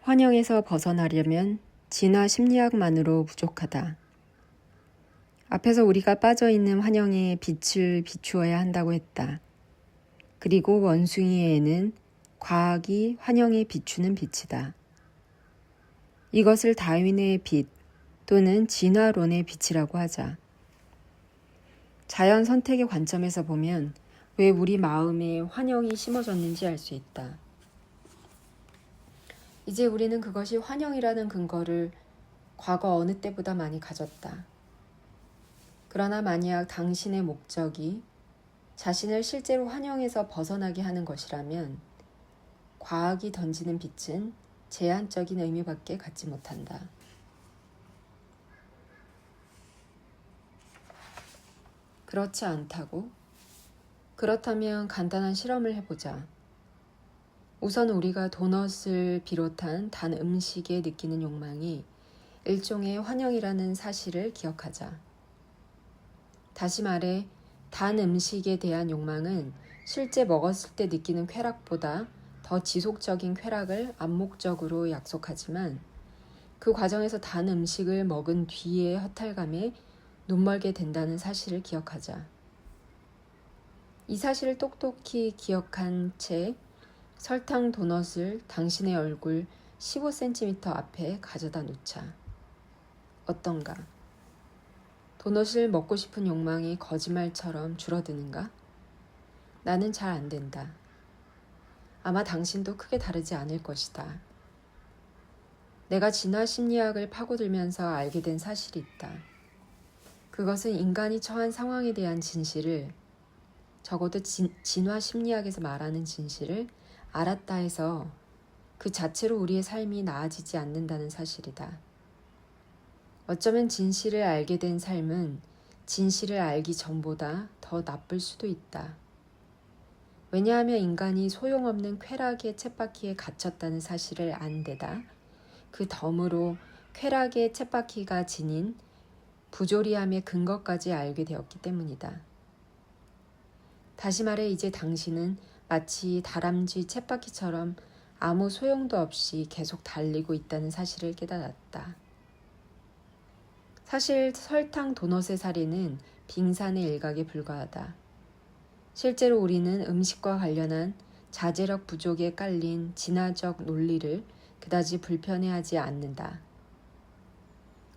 환영에서 벗어나려면 진화 심리학만으로 부족하다. 앞에서 우리가 빠져있는 환영에 빛을 비추어야 한다고 했다. 그리고 원숭이의 애는 과학이 환영에 비추는 빛이다. 이것을 다윈의 빛 또는 진화론의 빛이라고 하자. 자연 선택의 관점에서 보면 왜 우리 마음에 환영이 심어졌는지 알 수 있다. 이제 우리는 그것이 환영이라는 근거를 과거 어느 때보다 많이 가졌다. 그러나 만약 당신의 목적이 자신을 실제로 환영에서 벗어나게 하는 것이라면 과학이 던지는 빛은 제한적인 의미밖에 갖지 못한다. 그렇지 않다고? 그렇다면 간단한 실험을 해보자. 우선 우리가 도넛을 비롯한 단 음식에 느끼는 욕망이 일종의 환영이라는 사실을 기억하자. 다시 말해, 단 음식에 대한 욕망은 실제 먹었을 때 느끼는 쾌락보다 더 지속적인 쾌락을 암묵적으로 약속하지만 그 과정에서 단 음식을 먹은 뒤의 허탈감에 눈멀게 된다는 사실을 기억하자. 이 사실을 똑똑히 기억한 채 설탕 도넛을 당신의 얼굴 15cm 앞에 가져다 놓자. 어떤가? 도넛을 먹고 싶은 욕망이 거짓말처럼 줄어드는가? 나는 잘 안 된다. 아마 당신도 크게 다르지 않을 것이다. 내가 진화 심리학을 파고들면서 알게 된 사실이 있다. 그것은 인간이 처한 상황에 대한 진실을, 적어도 진화 심리학에서 말하는 진실을 알았다 해서 그 자체로 우리의 삶이 나아지지 않는다는 사실이다. 어쩌면 진실을 알게 된 삶은 진실을 알기 전보다 더 나쁠 수도 있다. 왜냐하면 인간이 소용없는 쾌락의 쳇바퀴에 갇혔다는 사실을 안 데다 그 덤으로 쾌락의 쳇바퀴가 지닌 부조리함의 근거까지 알게 되었기 때문이다. 다시 말해 이제 당신은 마치 다람쥐 쳇바퀴처럼 아무 소용도 없이 계속 달리고 있다는 사실을 깨달았다. 사실 설탕 도넛의 살인은 빙산의 일각에 불과하다. 실제로 우리는 음식과 관련한 자제력 부족에 깔린 진화적 논리를 그다지 불편해하지 않는다.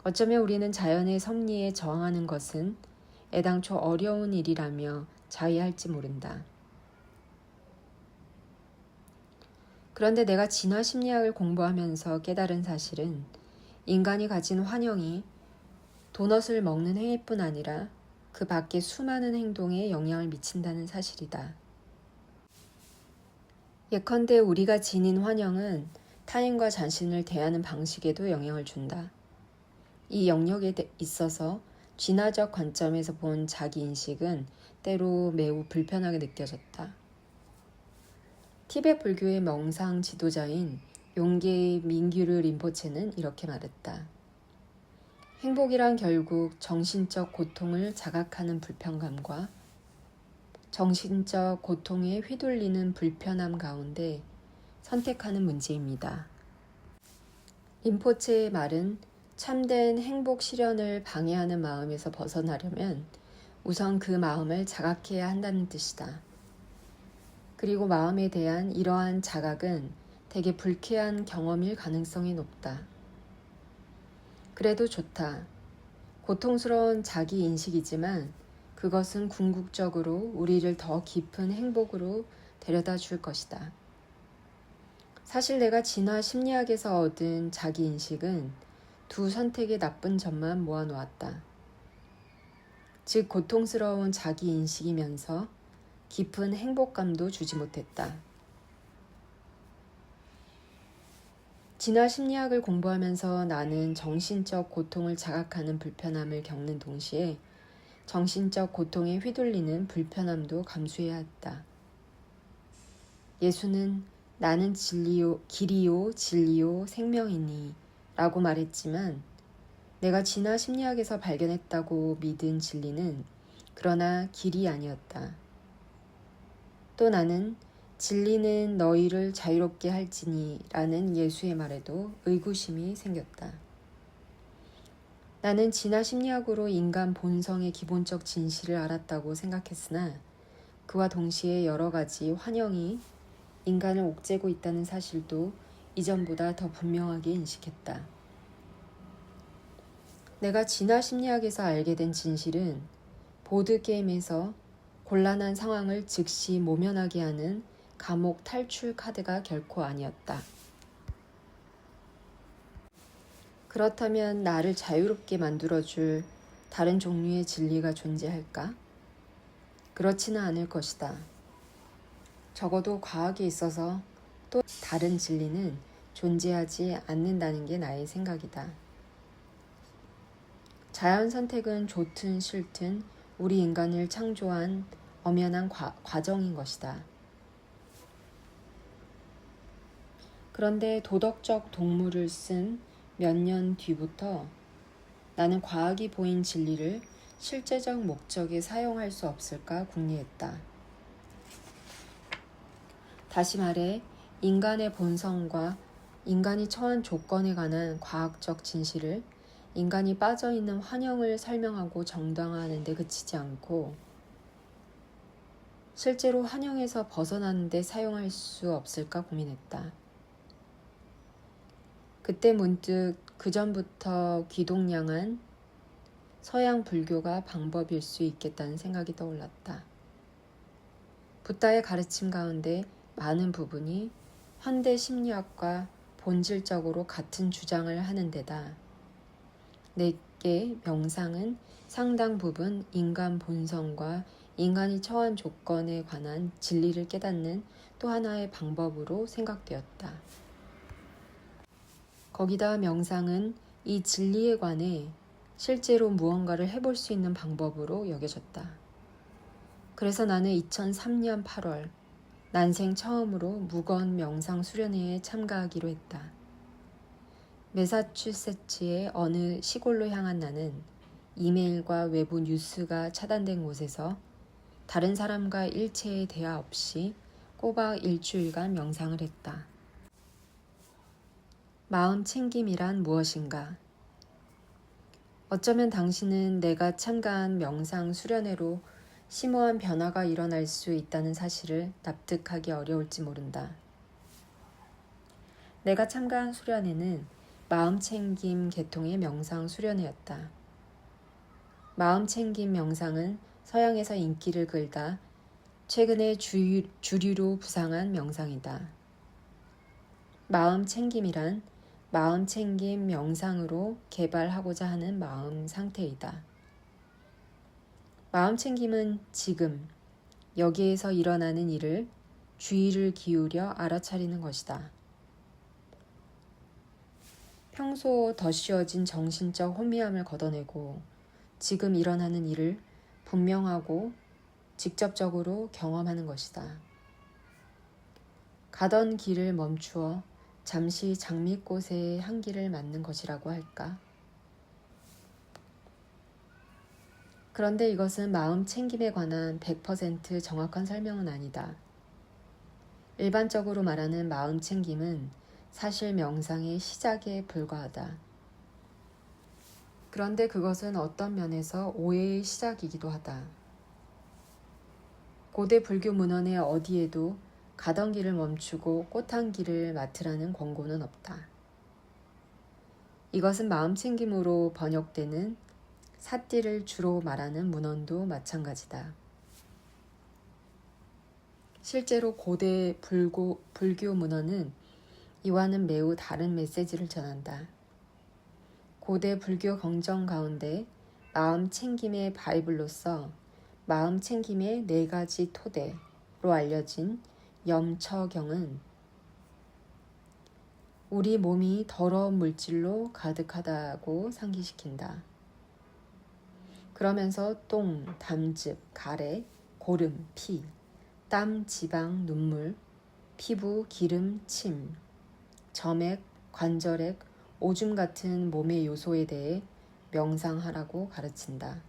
어쩌면 우리는 자연의 섭리에 저항하는 것은 애당초 어려운 일이라며 자위할지 모른다. 그런데 내가 진화 심리학을 공부하면서 깨달은 사실은 인간이 가진 환영이 도넛을 먹는 행위뿐 아니라 그 밖의 수많은 행동에 영향을 미친다는 사실이다. 예컨대 우리가 지닌 환영은 타인과 자신을 대하는 방식에도 영향을 준다. 이 영역에 있어서 진화적 관점에서 본 자기인식은 때로 매우 불편하게 느껴졌다. 티베트 불교의 명상 지도자인 용계 민규르 린포체는 이렇게 말했다. 행복이란 결국 정신적 고통을 자각하는 불편감과 정신적 고통에 휘둘리는 불편함 가운데 선택하는 문제입니다. 린포체의 말은 참된 행복 실현을 방해하는 마음에서 벗어나려면 우선 그 마음을 자각해야 한다는 뜻이다. 그리고 마음에 대한 이러한 자각은 되게 불쾌한 경험일 가능성이 높다. 그래도 좋다. 고통스러운 자기 인식이지만 그것은 궁극적으로 우리를 더 깊은 행복으로 데려다 줄 것이다. 사실 내가 진화 심리학에서 얻은 자기 인식은 두 선택의 나쁜 점만 모아놓았다. 즉 고통스러운 자기 인식이면서 깊은 행복감도 주지 못했다. 진화 심리학을 공부하면서 나는 정신적 고통을 자각하는 불편함을 겪는 동시에 정신적 고통에 휘둘리는 불편함도 감수해야 했다. 예수는 나는 길이요 진리요 생명이니 라고 말했지만 내가 진화 심리학에서 발견했다고 믿은 진리는 그러나 길이 아니었다. 또 나는 진리는 너희를 자유롭게 할지니라는 예수의 말에도 의구심이 생겼다. 나는 진화 심리학으로 인간 본성의 기본적 진실을 알았다고 생각했으나 그와 동시에 여러 가지 환영이 인간을 옥죄고 있다는 사실도 이전보다 더 분명하게 인식했다. 내가 진화 심리학에서 알게 된 진실은 보드게임에서 곤란한 상황을 즉시 모면하게 하는 감옥 탈출 카드가 결코 아니었다. 그렇다면 나를 자유롭게 만들어줄 다른 종류의 진리가 존재할까? 그렇지는 않을 것이다. 적어도 과학에 있어서 또 다른 진리는 존재하지 않는다는 게 나의 생각이다. 자연 선택은 좋든 싫든 우리 인간을 창조한 엄연한 과정인 것이다. 그런데 도덕적 동물을 쓴 몇 년 뒤부터 나는 과학이 보인 진리를 실제적 목적에 사용할 수 없을까 궁리했다. 다시 말해 인간의 본성과 인간이 처한 조건에 관한 과학적 진실을 인간이 빠져있는 환영을 설명하고 정당화하는 데 그치지 않고 실제로 환영에서 벗어나는 데 사용할 수 없을까 고민했다. 그때 문득 그전부터 귀동냥한 서양 불교가 방법일 수 있겠다는 생각이 떠올랐다. 붓다의 가르침 가운데 많은 부분이 현대 심리학과 본질적으로 같은 주장을 하는 데다 내게 명상은 상당 부분 인간 본성과 인간이 처한 조건에 관한 진리를 깨닫는 또 하나의 방법으로 생각되었다. 거기다 명상은 이 진리에 관해 실제로 무언가를 해볼 수 있는 방법으로 여겨졌다. 그래서 나는 2003년 8월 난생 처음으로 무거운 명상 수련회에 참가하기로 했다. 매사추세츠의 어느 시골로 향한 나는 이메일과 외부 뉴스가 차단된 곳에서 다른 사람과 일체의 대화 없이 꼬박 일주일간 명상을 했다. 마음 챙김이란 무엇인가? 어쩌면 당신은 내가 참가한 명상 수련회로 심오한 변화가 일어날 수 있다는 사실을 납득하기 어려울지 모른다. 내가 참가한 수련회는 마음챙김 계통의 명상 수련회였다. 마음챙김 명상은 서양에서 인기를 끌다 최근에 주류로 부상한 명상이다. 마음챙김이란 마음챙김 명상으로 개발하고자 하는 마음 상태이다. 마음챙김은 지금 여기에서 일어나는 일을 주의를 기울여 알아차리는 것이다. 평소 덧씌워진 정신적 혼미함을 걷어내고 지금 일어나는 일을 분명하고 직접적으로 경험하는 것이다. 가던 길을 멈추어 잠시 장미꽃의 향기를 맡는 것이라고 할까? 그런데 이것은 마음 챙김에 관한 100% 정확한 설명은 아니다. 일반적으로 말하는 마음 챙김은 사실 명상의 시작에 불과하다. 그런데 그것은 어떤 면에서 오해의 시작이기도 하다. 고대 불교 문헌의 어디에도 가던 길을 멈추고 꽃향기를 맡으라는 권고는 없다. 이것은 마음챙김으로 번역되는 사띠를 주로 말하는 문헌도 마찬가지다. 실제로 고대 불교 문헌은 이와는 매우 다른 메시지를 전한다. 고대 불교 경전 가운데 마음챙김의 바이블로서 마음챙김의 4가지 토대로 알려진 염처경은 우리 몸이 더러운 물질로 가득하다고 상기시킨다. 그러면서 똥, 담즙, 가래, 고름, 피, 땀, 지방, 눈물, 피부, 기름, 침, 점액, 관절액, 오줌 같은 몸의 요소에 대해 명상하라고 가르친다.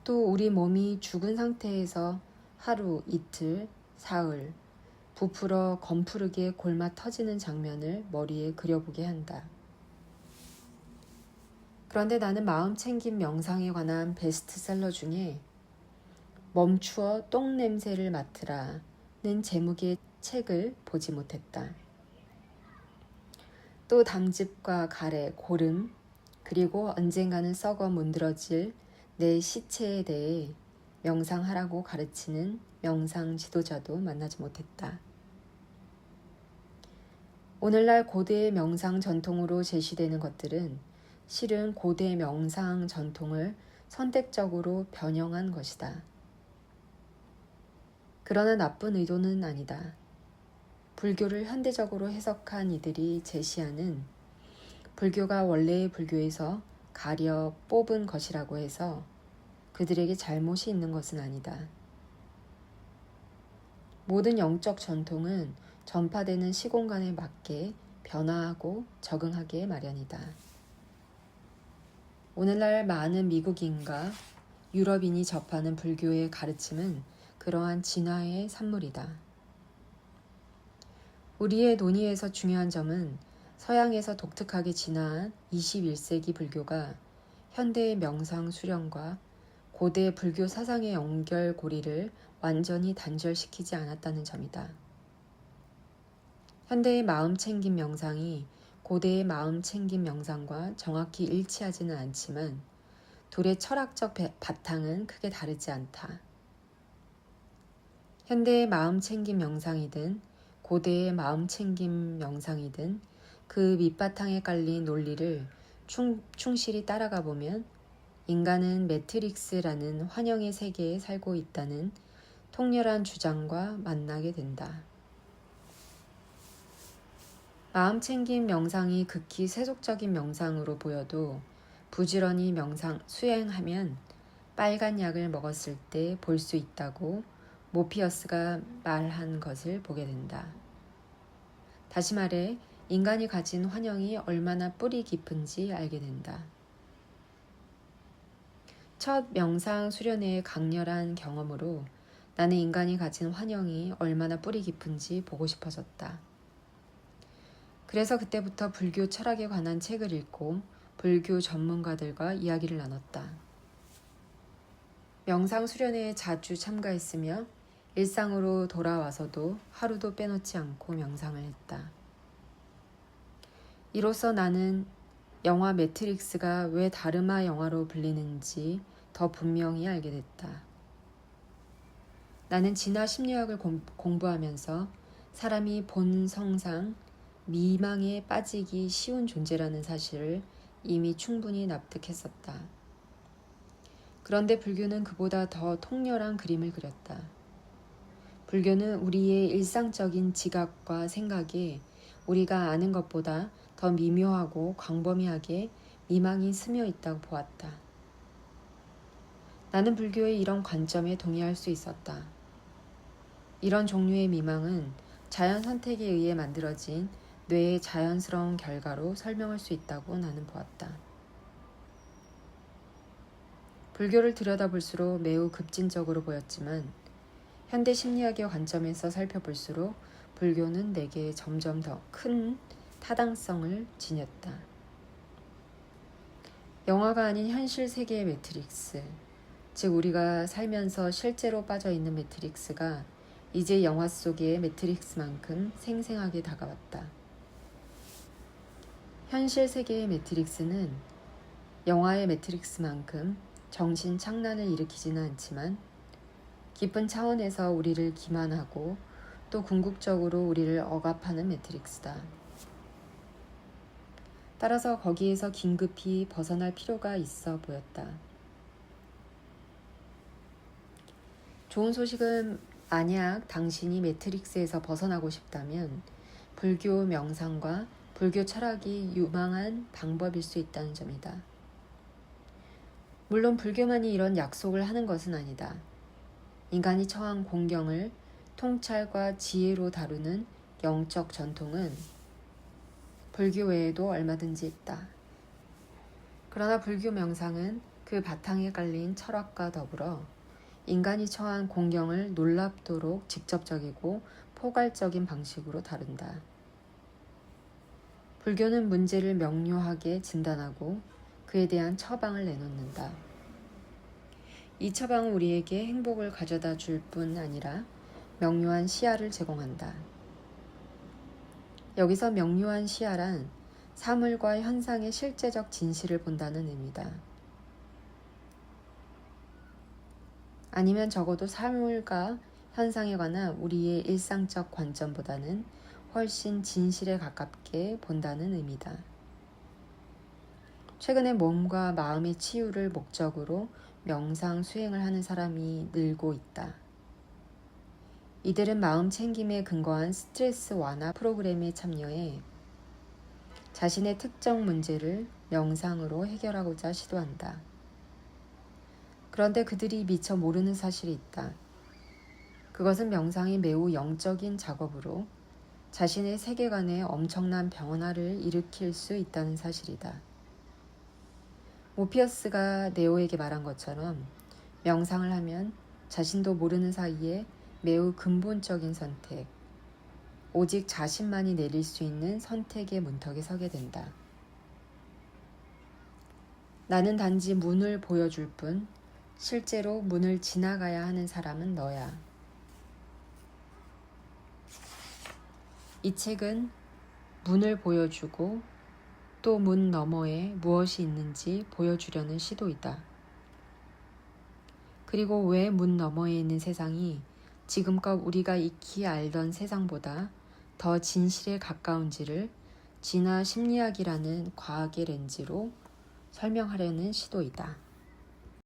또 우리 몸이 죽은 상태에서 하루, 이틀, 사흘, 부풀어 검푸르게 골마 터지는 장면을 머리에 그려보게 한다. 그런데 나는 마음 챙김 명상에 관한 베스트셀러 중에 멈추어 똥 냄새를 맡으라는 제목의 책을 보지 못했다. 또 담즙과 가래, 고름, 그리고 언젠가는 썩어 문드러질 내 시체에 대해 명상하라고 가르치는 명상 지도자도 만나지 못했다. 오늘날 고대의 명상 전통으로 제시되는 것들은 실은 고대 명상 전통을 선택적으로 변형한 것이다. 그러나 나쁜 의도는 아니다. 불교를 현대적으로 해석한 이들이 제시하는 불교가 원래의 불교에서 가려 뽑은 것이라고 해서 그들에게 잘못이 있는 것은 아니다. 모든 영적 전통은 전파되는 시공간에 맞게 변화하고 적응하기에 마련이다. 오늘날 많은 미국인과 유럽인이 접하는 불교의 가르침은 그러한 진화의 산물이다. 우리의 논의에서 중요한 점은 서양에서 독특하게 진화한 21세기 불교가 현대의 명상 수련과 고대 불교 사상의 연결고리를 완전히 단절시키지 않았다는 점이다. 현대의 마음챙김 명상이 고대의 마음챙김 명상과 정확히 일치하지는 않지만 둘의 철학적 바탕은 크게 다르지 않다. 현대의 마음챙김 명상이든 고대의 마음챙김 명상이든 그 밑바탕에 깔린 논리를 충실히 따라가 보면 인간은 매트릭스라는 환영의 세계에 살고 있다는 통렬한 주장과 만나게 된다. 마음챙김 명상이 극히 세속적인 명상으로 보여도 부지런히 수행하면 빨간 약을 먹었을 때 볼 수 있다고 모피어스가 말한 것을 보게 된다. 다시 말해 인간이 가진 환영이 얼마나 뿌리 깊은지 알게 된다. 첫 명상 수련회의 강렬한 경험으로 나는 인간이 가진 환영이 얼마나 뿌리 깊은지 보고 싶어졌다. 그래서 그때부터 불교 철학에 관한 책을 읽고 불교 전문가들과 이야기를 나눴다. 명상 수련회에 자주 참가했으며 일상으로 돌아와서도 하루도 빼놓지 않고 명상을 했다. 이로써 나는 영화 매트릭스가 왜 다르마 영화로 불리는지 더 분명히 알게 됐다. 나는 진화 심리학을 공부하면서 사람이 본성상 미망에 빠지기 쉬운 존재라는 사실을 이미 충분히 납득했었다. 그런데 불교는 그보다 더 통렬한 그림을 그렸다. 불교는 우리의 일상적인 지각과 생각에 우리가 아는 것보다 더 미묘하고 광범위하게 미망이 스며 있다고 보았다. 나는 불교의 이런 관점에 동의할 수 있었다. 이런 종류의 미망은 자연 선택에 의해 만들어진 뇌의 자연스러운 결과로 설명할 수 있다고 나는 보았다. 불교를 들여다볼수록 매우 급진적으로 보였지만 현대 심리학의 관점에서 살펴볼수록 불교는 내게 점점 더 큰 타당성을 지녔다. 영화가 아닌 현실 세계의 매트릭스, 즉 우리가 살면서 실제로 빠져있는 매트릭스가 이제 영화 속의 매트릭스만큼 생생하게 다가왔다. 현실 세계의 매트릭스는 영화의 매트릭스만큼 정신 착란을 일으키지는 않지만 깊은 차원에서 우리를 기만하고 또 궁극적으로 우리를 억압하는 매트릭스다. 따라서 거기에서 긴급히 벗어날 필요가 있어 보였다. 좋은 소식은 만약 당신이 매트릭스에서 벗어나고 싶다면 불교 명상과 불교 철학이 유망한 방법일 수 있다는 점이다. 물론 불교만이 이런 약속을 하는 것은 아니다. 인간이 처한 공경을 통찰과 지혜로 다루는 영적 전통은 불교 외에도 얼마든지 있다. 그러나 불교 명상은 그 바탕에 깔린 철학과 더불어 인간이 처한 공경을 놀랍도록 직접적이고 포괄적인 방식으로 다룬다. 불교는 문제를 명료하게 진단하고 그에 대한 처방을 내놓는다. 이 처방은 우리에게 행복을 가져다 줄 뿐 아니라 명료한 시야를 제공한다. 여기서 명료한 시야란 사물과 현상의 실제적 진실을 본다는 의미다. 아니면 적어도 사물과 현상에 관한 우리의 일상적 관점보다는 훨씬 진실에 가깝게 본다는 의미다. 최근에 몸과 마음의 치유를 목적으로 명상 수행을 하는 사람이 늘고 있다. 이들은 마음 챙김에 근거한 스트레스 완화 프로그램에 참여해 자신의 특정 문제를 명상으로 해결하고자 시도한다. 그런데 그들이 미처 모르는 사실이 있다. 그것은 명상이 매우 영적인 작업으로 자신의 세계관에 엄청난 변화를 일으킬 수 있다는 사실이다. 모피어스가 네오에게 말한 것처럼 명상을 하면 자신도 모르는 사이에 매우 근본적인 선택, 오직 자신만이 내릴 수 있는 선택의 문턱에 서게 된다. 나는 단지 문을 보여줄 뿐 실제로 문을 지나가야 하는 사람은 너야. 이 책은 문을 보여주고 또 문 너머에 무엇이 있는지 보여주려는 시도이다. 그리고 왜 문 너머에 있는 세상이 지금껏 우리가 익히 알던 세상보다 더 진실에 가까운지를 진화 심리학이라는 과학의 렌즈로 설명하려는 시도이다.